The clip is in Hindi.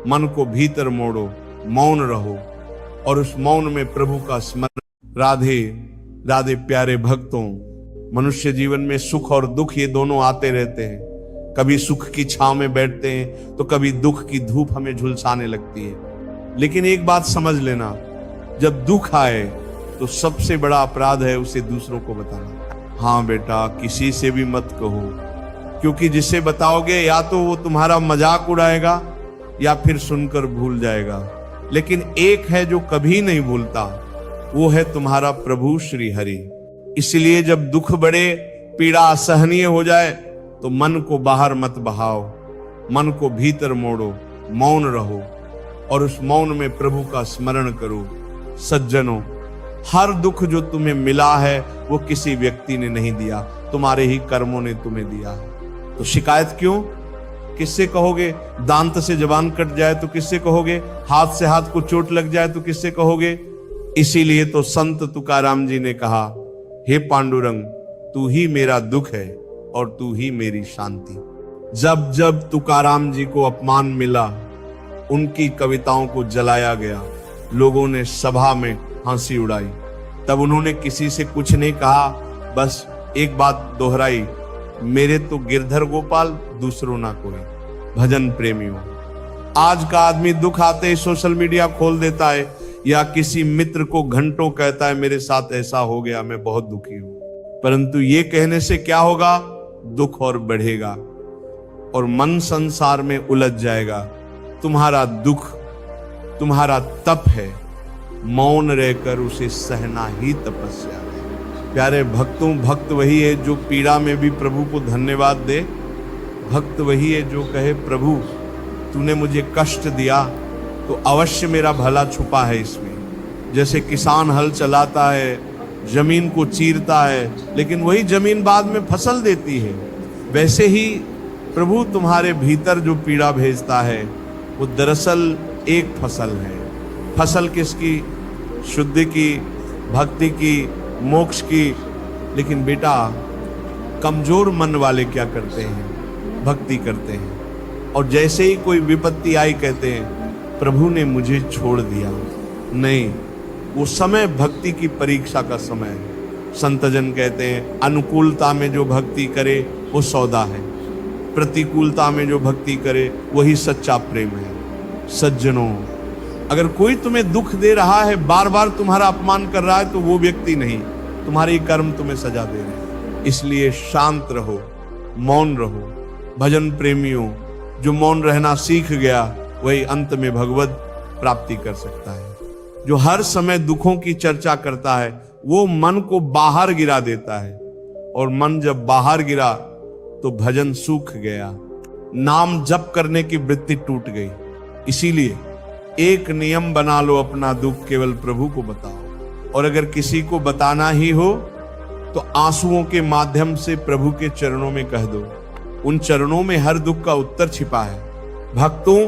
मन को भीतर मोड़ो, मौन रहो और उस मौन में प्रभु का स्मरण। राधे राधे प्यारे भक्तों, मनुष्य जीवन में सुख और दुख ये दोनों आते रहते हैं। कभी सुख की छांव में बैठते हैं तो कभी दुख की धूप हमें झुलसाने लगती है। लेकिन एक बात समझ लेना, जब दुख आए तो सबसे बड़ा अपराध है उसे दूसरों को बताना। हाँ बेटा, किसी से भी मत कहो, क्योंकि जिसे बताओगे या तो वो तुम्हारा मजाक उड़ाएगा या फिर सुनकर भूल जाएगा। लेकिन एक है जो कभी नहीं भूलता, वो है तुम्हारा प्रभु श्री हरि। इसलिए जब दुख बढ़े, पीड़ा असहनीय हो जाए तो मन को बाहर मत बहाओ, मन को भीतर मोड़ो, मौन रहो और उस मौन में प्रभु का स्मरण करो। सज्जनों, हर दुख जो तुम्हें मिला है वो किसी व्यक्ति ने नहीं दिया, तुम्हारे ही कर्मों ने तुम्हें दिया है। तो शिकायत क्यों? किससे कहोगे? दांत से जबान कट जाए तो किससे कहोगे? हाथ से हाथ को चोट लग जाए तो किससे कहोगे? इसीलिए तो संत तुकाराम जी ने कहा, हे पांडुरंग, तू ही मेरा दुख है और तू ही मेरी शांति। जब जब तुकाराम जी को अपमान मिला, उनकी कविताओं को जलाया गया, लोगों ने सभा में हंसी उड़ाई, तब उन्होंने किसी से कुछ नहीं कहा, बस एक बात दोहराई, मेरे तो गिरधर गोपाल, दूसरों ना कोई। भजन प्रेमियों, आज का आदमी दुख आते ही सोशल मीडिया खोल देता है या किसी मित्र को घंटों कहता है मेरे साथ ऐसा हो गया, मैं बहुत दुखी हूं। परंतु ये कहने से क्या होगा? दुख और बढ़ेगा और मन संसार में उलझ जाएगा। तुम्हारा दुख तुम्हारा तप है, मौन रहकर उसे सहना ही तपस्या है। प्यारे भक्तों, भक्त वही है जो पीड़ा में भी प्रभु को धन्यवाद दे। भक्त वही है जो कहे, प्रभु तूने मुझे कष्ट दिया तो अवश्य मेरा भला छुपा है इसमें। जैसे किसान हल चलाता है, जमीन को चीरता है, लेकिन वही जमीन बाद में फसल देती है, वैसे ही प्रभु तुम्हारे भीतर जो पीड़ा भेजता है वो दरअसल एक फसल है। फसल किसकी? शुद्धि की, भक्ति की, मोक्ष की। लेकिन बेटा, कमजोर मन वाले क्या करते हैं? भक्ति करते हैं और जैसे ही कोई विपत्ति आई कहते हैं प्रभु ने मुझे छोड़ दिया। नहीं, वो समय भक्ति की परीक्षा का समय है। संतजन कहते हैं, अनुकूलता में जो भक्ति करे वो सौदा है, प्रतिकूलता में जो भक्ति करे वही सच्चा प्रेम है। सज्जनों, अगर कोई तुम्हें दुख दे रहा है, बार बार तुम्हारा अपमान कर रहा है, तो वो व्यक्ति नहीं, तुम्हारे कर्म तुम्हें सजा दे रहे हैं। इसलिए शांत रहो, मौन रहो। भजन प्रेमियों, जो मौन रहना सीख गया वही अंत में भगवत प्राप्ति कर सकता है। जो हर समय दुखों की चर्चा करता है वो मन को बाहर गिरा देता है, और मन जब बाहर गिरा तो भजन सूख गया, नाम जप करने की वृत्ति टूट गई। इसीलिए एक नियम बना लो, अपना दुख केवल प्रभु को बताओ, और अगर किसी को बताना ही हो तो आंसुओं के माध्यम से प्रभु के चरणों में कह दो। उन चरणों में हर दुख का उत्तर छिपा है। भक्तों,